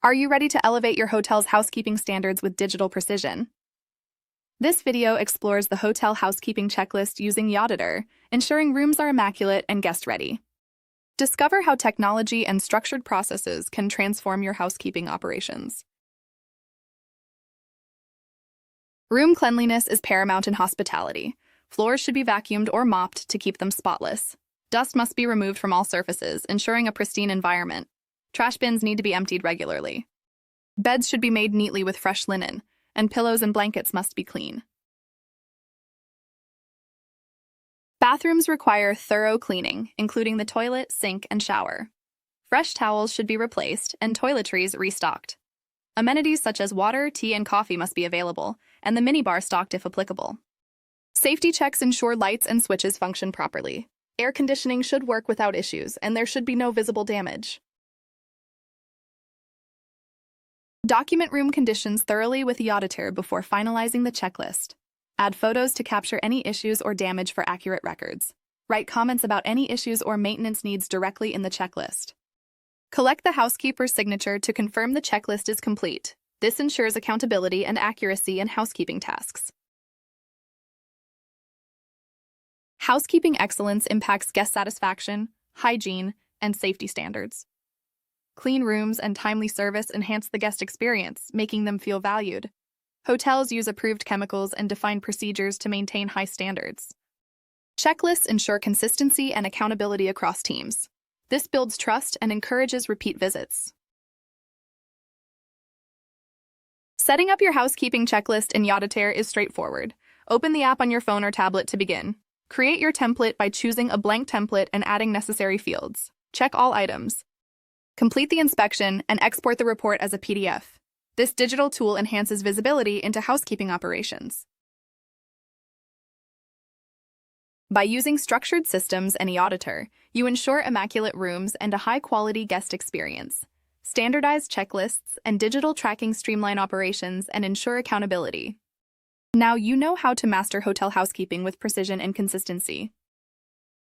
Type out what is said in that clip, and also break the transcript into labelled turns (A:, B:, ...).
A: Are you ready to elevate your hotel's housekeeping standards with digital precision? This video explores the Hotel Housekeeping Checklist using eAuditor, ensuring rooms are immaculate and guest-ready. Discover how technology and structured processes can transform your housekeeping operations. Room cleanliness is paramount in hospitality. Floors should be vacuumed or mopped to keep them spotless. Dust must be removed from all surfaces, ensuring a pristine environment. Trash bins need to be emptied regularly. Beds should be made neatly with fresh linen, and pillows and blankets must be clean. Bathrooms require thorough cleaning, including the toilet, sink, and shower. Fresh towels should be replaced and toiletries restocked. Amenities such as water, tea, and coffee must be available, and the minibar stocked if applicable. Safety checks ensure lights and switches function properly. Air conditioning should work without issues, and there should be no visible damage. Document room conditions thoroughly with eAuditor before finalizing the checklist. Add photos to capture any issues or damage for accurate records. Write comments about any issues or maintenance needs directly in the checklist. Collect the housekeeper's signature to confirm the checklist is complete. This ensures accountability and accuracy in housekeeping tasks. Housekeeping excellence impacts guest satisfaction, hygiene, and safety standards. Clean rooms and timely service enhance the guest experience, making them feel valued. Hotels use approved chemicals and defined procedures to maintain high standards. Checklists ensure consistency and accountability across teams. This builds trust and encourages repeat visits. Setting up your housekeeping checklist in eAuditor is straightforward. Open the app on your phone or tablet to begin. Create your template by choosing a blank template and adding necessary fields. Check all items. Complete the inspection and export the report as a PDF. This digital tool enhances visibility into housekeeping operations. By using structured systems and eAuditor, you ensure immaculate rooms and a high-quality guest experience. Standardized checklists and digital tracking streamline operations and ensure accountability. Now you know how to master hotel housekeeping with precision and consistency.